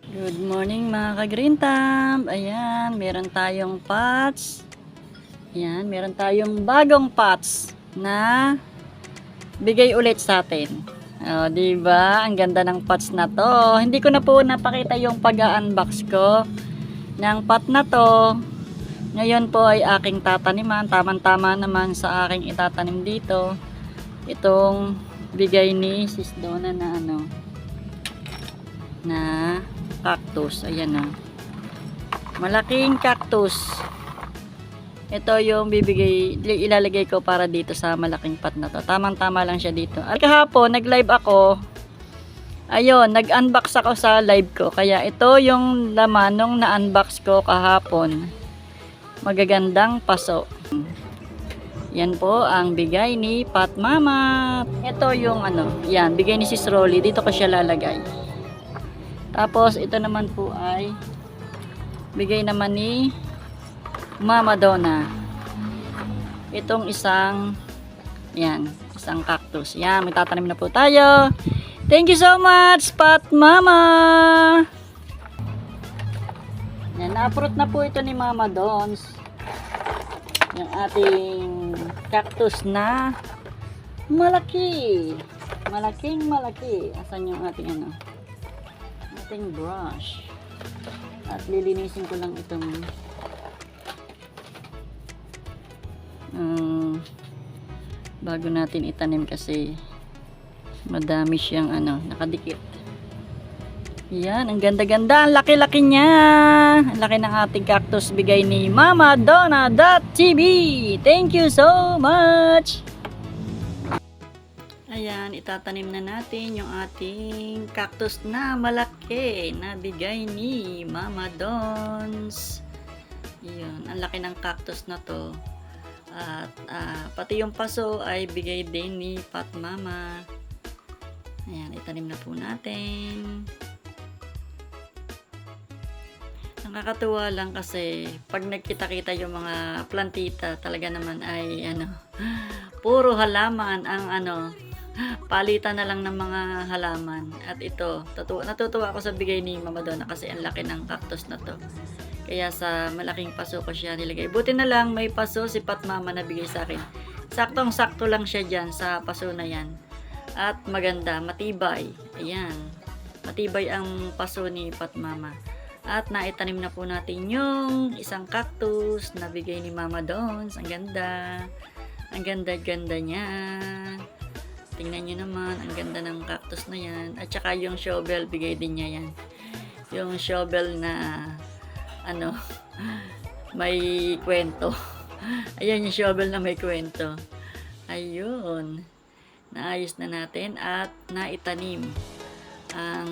Good morning mga ka-green thumb. Ayan, meron tayong pots. Ayan, meron tayong bagong pots na bigay ulit sa atin. O, diba? Ang ganda ng pots na to. Hindi ko na po napakita yung pag-unbox ko ng pot na to. Ngayon po ay aking tataniman. Tama-tama naman sa aking itatanim dito. Itong bigay ni Sis Donna na na cactus. Ayan na. Malaking cactus. Ito yung ilalagay ko para dito sa malaking pot na to. Tamang-tama lang siya dito. At kahapon, nag-live ako. Ayun, nag-unbox ako sa live ko. Kaya ito yung laman nung na-unbox ko kahapon. Magagandang paso. Yan po ang bigay ni Pat Mama. Ito yung yan, bigay ni Sis Rolly. Dito ko siya lalagay. Tapos ito naman po ay bigay naman ni Mama Donna. Itong isang cactus. Yan, magtatanim na po tayo. Thank you so much, Pat Mama. Yan, na-uproot na po ito ni Mama Dons. Yung ating cactus na malaki. Malaking malaki. Asan yung ating ating brush. At lilinisin ko lang itong bago natin itanim kasi madami siyang nakadikit. Yan, ang ganda-ganda, ang laki-laki niya. Ang laki ng ating cactus bigay ni Mama Donna.tv. Thank you so much. Ayan, itatanim na natin yung ating cactus na malaki na bigay ni Mama Dons. Yun, ang laki ng cactus na to. At pati yung paso ay bigay din ni Pat Mama. Ayan, itanim na po natin. Nakakatuwa lang kasi pag nagkita-kita yung mga plantita, talaga naman ay puro halaman ang palitan na lang ng mga halaman. At ito, natutuwa ako sa bigay ni Mama Donna kasi ang laki ng cactus na to. Kaya sa malaking paso ko siya nilagay. Buti na lang may paso si Pat Mama na bigay sa akin. Saktong-sakto lang siya dyan sa paso na yan. At maganda, matibay. Ayan. Matibay ang paso ni Pat Mama. At naitanim na po natin yung isang cactus na bigay ni Mama Dons. Ang ganda. Ang ganda-ganda niya. Tingnan nyo naman, ang ganda ng cactus na yan. At saka yung shovel, bigay din niya yan. Yung shovel na may kwento. Ayan yung shovel na may kwento. Ayun. Naayos na natin at naitanim ang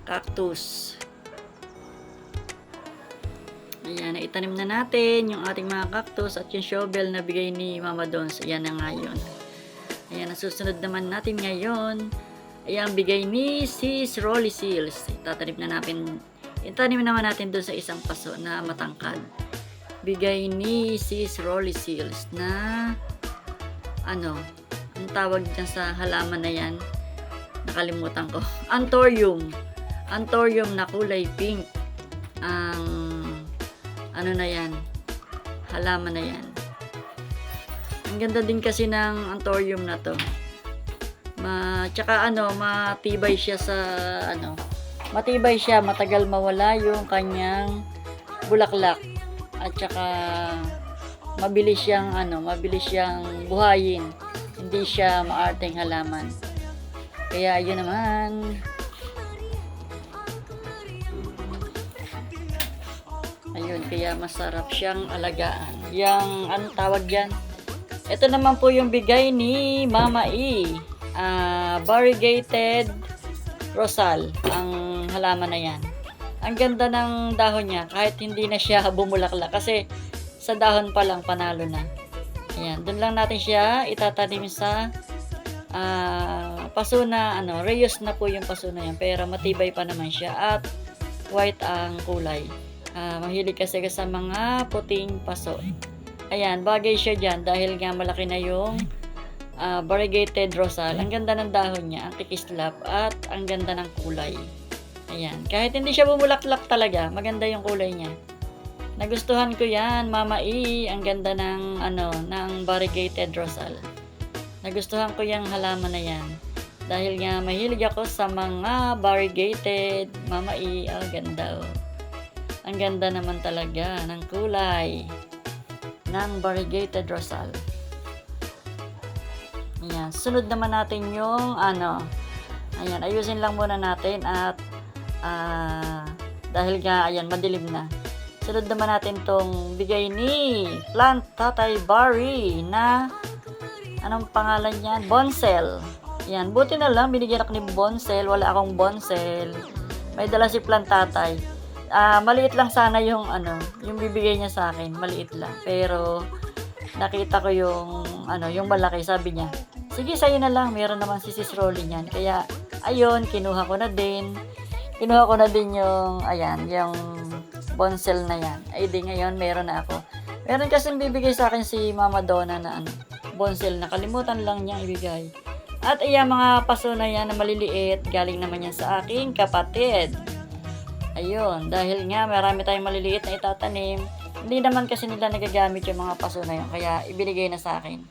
cactus. Ayan, naitanim na natin yung ating mga cactus at yung shovel na bigay ni Mama Dons. Ayan na nga yun. Ayan, nasusunod naman natin ngayon. Ayan, bigay ni Sis Rolly Seals. Itatanim naman natin doon sa isang paso na matangkad. Bigay ni Sis Rolly Seals na ang tawag dyan sa halaman na yan, nakalimutan ko. Anthurium. Anthurium na kulay pink. Ang na yan, halaman na yan. Ang ganda din kasi ng anthurium na to. Tsaka matibay siya sa matibay siya, matagal mawala yung kanyang bulaklak. At saka mabilis siyang buhayin. Hindi siya maarteng halaman. Kaya yun naman. Ayun, kaya masarap siyang alagaan. Yang anong tawag yan? Ito naman po yung bigay ni Mama E. Variegated rosal ang halaman na yan. Ang ganda ng dahon niya kahit hindi na siya bumulaklak kasi sa dahon pa lang panalo na. Ayan, doon lang natin siya itatanim sa paso na reyos na po yung paso na yan, pero matibay pa naman siya at white ang kulay. Mahilig kasi sa mga puting paso. Ayan, bagay siya dyan dahil nga malaki na yung variegated rosal. Ang ganda ng dahon niya, ang kikislap at ang ganda ng kulay. Ayan. Kahit hindi siya bumulaklak talaga, maganda yung kulay niya. Nagustuhan ko yan, Mama E. Ang ganda ng, ng variegated rosal. Nagustuhan ko yung halaman na yan. Dahil nga mahilig ako sa mga variegated, Mama E. Oh, ganda oh. Ang ganda naman talaga ng kulay ng variegated rosal. Ayan. Sunod naman natin yung ayan, ayusin lang muna natin at dahil nga, ayan, madilim na. Sunod naman natin tong bigay ni Plant Tatay Barry na, anong pangalan niyan? Bonsel. Ayan, buti na lang, binigyan ako ni Bonsel. Wala akong Bonsel. May dala si Plant Tatay. Maliit lang sana yung, yung bibigay niya sa akin. Maliit lang. Pero, nakita ko yung, yung malaki. Sabi niya, sige, sa'yo na lang. Meron naman si Sis Rolly niyan. Kaya, ayun, kinuha ko na din. Kinuha ko na din yung, ayan, yung Bonsel na yan. Ay, di ngayon, meron na ako. Meron kasing bibigay sa akin si Mama Donna na, Bonsel. Nakalimutan lang niya ibigay. At ayan, mga paso na yan na maliliit. Galing naman yan sa aking kapatid. Ayun, dahil nga, marami tayong maliliit na itatanim. Hindi naman kasi nila nagagamit yung mga paso na yun. Kaya, ibinigay na sa akin.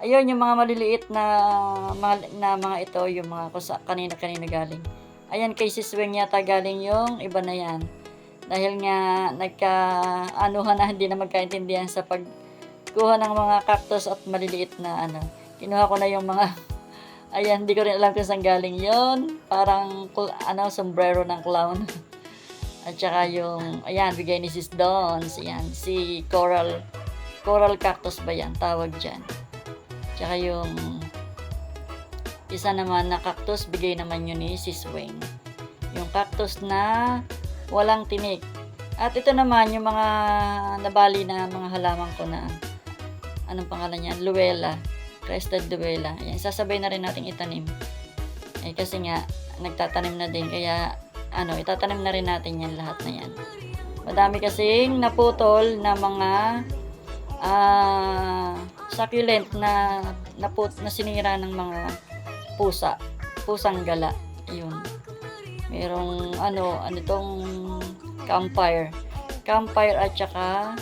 Ayun, yung mga maliliit na mga ito, yung mga kanina-kanina galing. Ayan, kay Sis Weng yata galing yung iba na yan. Dahil nga, nagka-anuhan na hindi na magkaintindihan sa pagkuha ng mga cactus at maliliit na Kinuha ko na yung mga, ayan, hindi ko rin alam kung saan galing yon. Parang, sombrero ng clown. At saka yung, ayan, bigay ni Sis Dons. Ayan, si Coral cactus ba yan? Tawag dyan. Tsaka yung isa naman na cactus, bigay naman yun ni Sis Weng. Yung cactus na walang tinik. At ito naman, yung mga nabali na mga halaman ko na, anong pangalan niya? Luella. Crested Luella. Ayan, sasabay na rin natin itanim. Kasi nga, nagtatanim na din. Kaya, itatanim na rin natin yan lahat na yan. Madami kasing naputol na mga succulent na sinira ng mga pusang gala. Ayun. Merong itong campfire at saka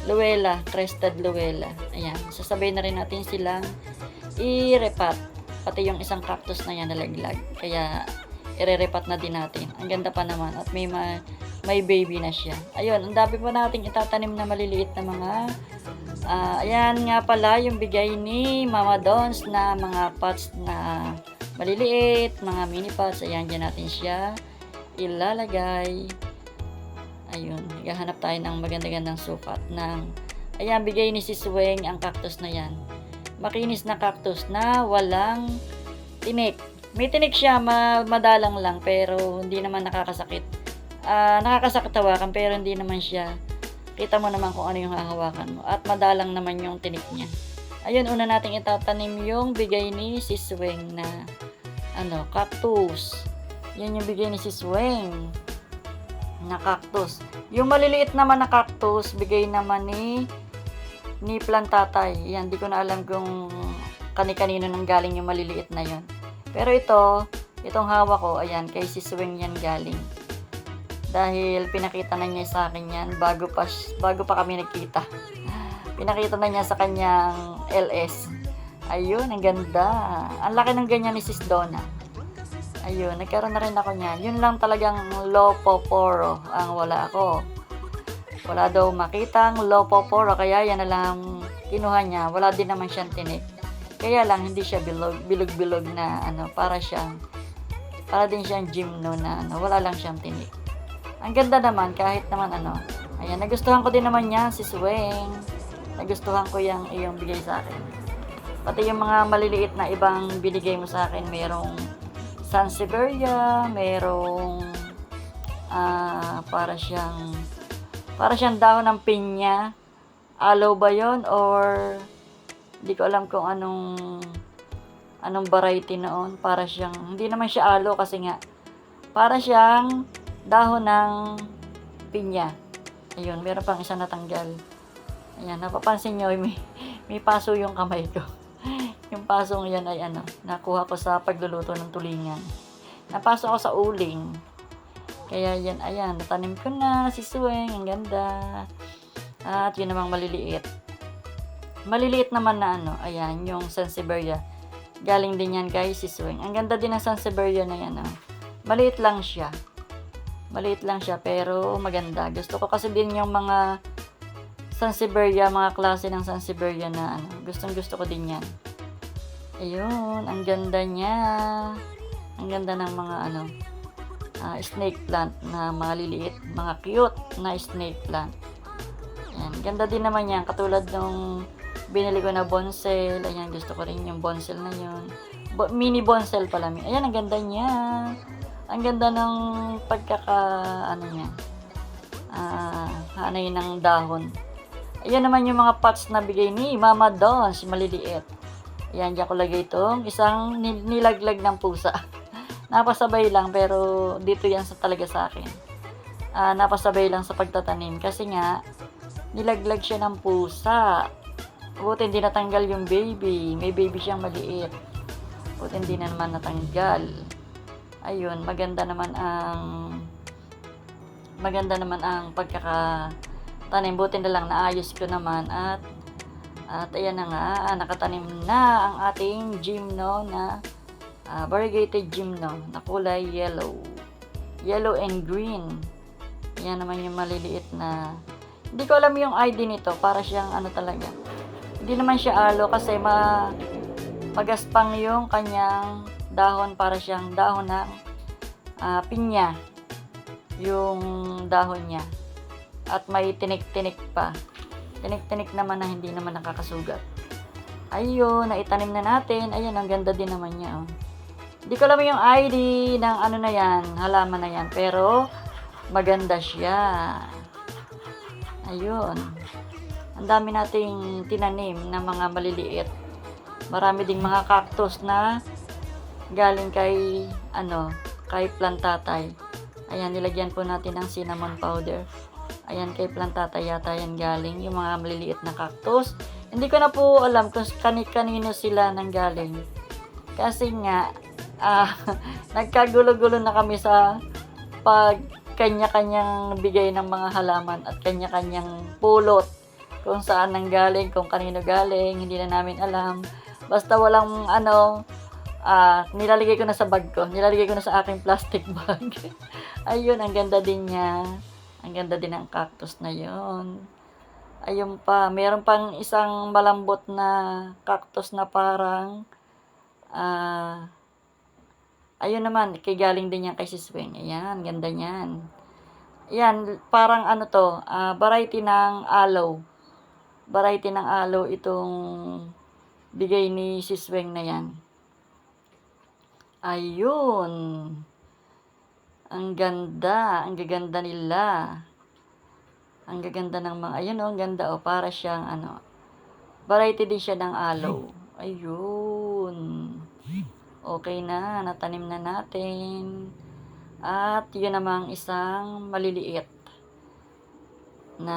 Luella, Crested Luella. Ayan, sasabay na rin natin silang i-repat. Pati yung isang cactus na yan nalaglag. Kaya i-repat na din natin. Ang ganda pa naman at may baby na siya. Ayun, ang dami pa nating itatanim na maliliit na mga ayan nga pala yung bigay ni Mama Dons na mga pots na maliliit, mga mini pots. Ayan, dyan natin siya ilalagay. Ayun, naghahanap tayo ng maganda-gandang sukat ng, ayan, bigay ni Sis Weng ang cactus na yan. Makinis na cactus na walang tinik. May tinik siya, madalang lang, pero hindi naman nakakasakit. Nakakasakit hawakan, pero hindi naman siya. Kita mo naman kung ano yung hahawakan mo. At madalang naman yung tinik niya. Ayun, una nating itatanim yung bigay ni Sis Weng na cactus. Yan yung bigay ni Sis Weng na cactus. Yung maliliit naman na cactus, bigay naman ni Plant Tatay. Yan, di ko na alam kung kani-kanino nang galing yung maliliit na yon. Pero itong hawak ko, ayan, kay Sis Weng yan galing. Dahil pinakita na niya sa akin yan bago pa kami nagkita. Pinakita na niya sa kanyang LS. Ayun, ang ganda. Ang laki ng ganyan ni Sis Donna. Ayun, nagkaroon na rin ako niyan. Yun lang talagang Lopoporo ang wala ako. Wala daw makitang Lopoporo, kaya yan na lang kinuha niya. Wala din naman siyang tinik. Kaya lang, hindi siya bilog-bilog na para din siyang gymno na wala lang siyang tinik. Ang ganda naman, kahit naman ayan, nagustuhan ko din naman yan, Sis Weng. Nagustuhan ko yung iyong bigay sa akin. Pati yung mga maliliit na ibang binigay mo sa akin, merong Sansevieria, merong para siyang dahon ng pinya. Aloe ba yon, or hindi ko alam kung anong variety noon. Para siyang, hindi naman siya aloe kasi nga para siyang dahon ng pinya. Ayun, meron pang isa natanggal. Ayan, napapansin nyo, may paso yung kamay ko. Yung pasong yan ay nakuha ko sa pagluluto ng tulingan. Napasok ako sa uling. Kaya yan, ayan, natanim ko na si Sweng, ang ganda. At yun namang maliliit. Maliliit naman na ano, ayan, yung Sansevieria. Galing din yan guys, si Sweng. Ang ganda din ng Sansevieria na yan, oh. Maliit lang siya. Maliit lang siya, pero maganda. Gusto ko kasi din yung mga Sansevieria, mga klase ng Sansevieria na ano, gustong-gusto ko din yan. Ayun, ang ganda niya. Ang ganda ng mga ano, snake plant na maliliit, mga cute na snake plant. Ayan, ganda din naman yan, katulad nung binili ko na bonsel. Ayan, gusto ko rin yung bonsel na yun. Mini bonsel pala. Ayan, ang ganda niya. Ang ganda ng ano niya. Hanay ng dahon. Ayan naman yung mga pots na bigay ni Mama Dons, maliliit. Ayan, diyan ko lagay itong isang nilaglag ng pusa. Napasabay lang, pero dito yan talaga sa akin. Napasabay lang sa pagtatanim. Kasi nga, nilaglag siya ng pusa. Buti hindi natanggal yung baby. May baby siyang maliit. Buti hindi na naman natanggal. Ayun, maganda naman ang pagkakatanim. Buti na lang naayos ko naman at ayan na nga, nakatanim na ang ating gymno na variegated gymno na kulay yellow and green. Ayan naman yung maliliit na, hindi ko alam yung ID nito, para siyang ano talaga. Hindi naman siya aloe kasi magaspang yung kanyang dahon, para siyang dahon ng pinya yung dahon niya. At may tinik-tinik pa. Tinik-tinik naman na hindi naman nakakasugat. Ayun, naitanim na natin. Ayun, ang ganda din naman niya. Oh. Hindi ko alam yung ID ng ano na yan, halaman na yan. Pero, maganda siya. Ayun. Ang dami nating tinanim na mga maliliit. Marami ding mga cactus na galing kay Plantatay. Ayan, nilagyan po natin ng cinnamon powder. Ayan, kay Plantatay yata yan galing, yung mga maliliit na cactus. Hindi ko na po alam kung kanino sila nanggaling. Kasi nga, nagkagulo-gulo na kami sa pag kanya-kanyang bigay ng mga halaman at kanya-kanyang pulot. Kung saan nanggaling, kung kanino galing, hindi na namin alam. Basta walang nilalagay ko na sa bag ko. Nilalagay ko na sa aking plastic bag. Ayun, ang ganda din niya. Ang ganda din ng cactus na yon. Ayun pa, meron pang isang malambot na cactus na parang ayun naman, galing din yan kay Siswing. Ayan, ganda niyan. Ayan, parang variety ng aloe. Variety ng aloe itong bigay ni Siswing na yan. Ayun. Ang ganda. Ang gaganda nila. Ang gaganda ng mga, ayun ang ganda para siyang variety din siya ng aloe. Ayun. Okay na, natanim na natin. At yun namang isang maliliit na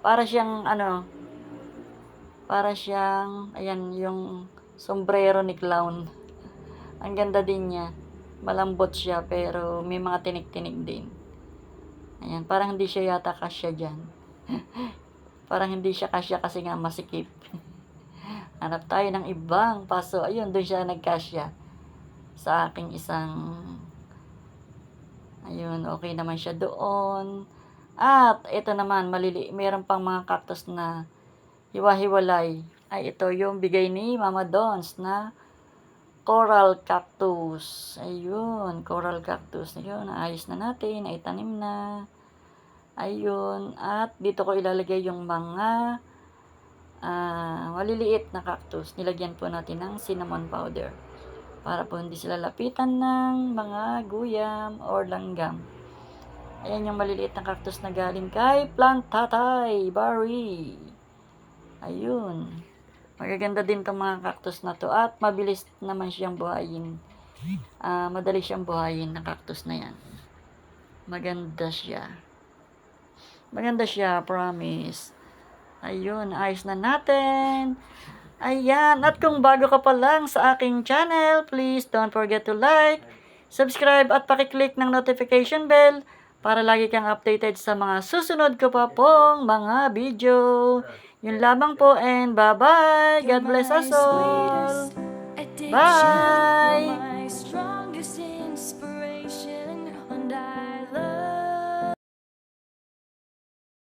para siyang ayan, yung sombrero ni clown. Ang ganda din niya. Malambot siya, pero may mga tinik-tinik din. Ayan, parang hindi siya yata kasya dyan. Parang hindi siya kasya kasi nga masikip. Hanap tayo ng ibang paso. Ayun, doon siya nagkasya. Sa aking isang, ayun, okay naman siya doon. At ito naman, meron pang mga cactus na hiwa-hiwalay. Ay, ito yung bigay ni Mama Dons na coral cactus. Ayun, coral cactus. Ayun, naayos na natin, naitanim na. Ayun, at dito ko ilalagay yung mga maliliit na cactus. Nilagyan po natin ng cinnamon powder para po hindi sila lapitan ng mga guyam or langgam. Ayan yung maliliit na cactus na galing kay Plantatay Barry. Ayun. Magaganda din itong mga cactus na to at mabilis naman siyang buhayin. Madali siyang buhayin na cactus na yan. Maganda siya. Maganda siya, promise. Ayun, ayos na natin. Ayan, at kung bago ka pa lang sa aking channel, please don't forget to like, subscribe at pakiclick ng notification bell para lagi kang updated sa mga susunod ko pa pong mga video. Yun lamang po and bye-bye. God bless us all. Bye!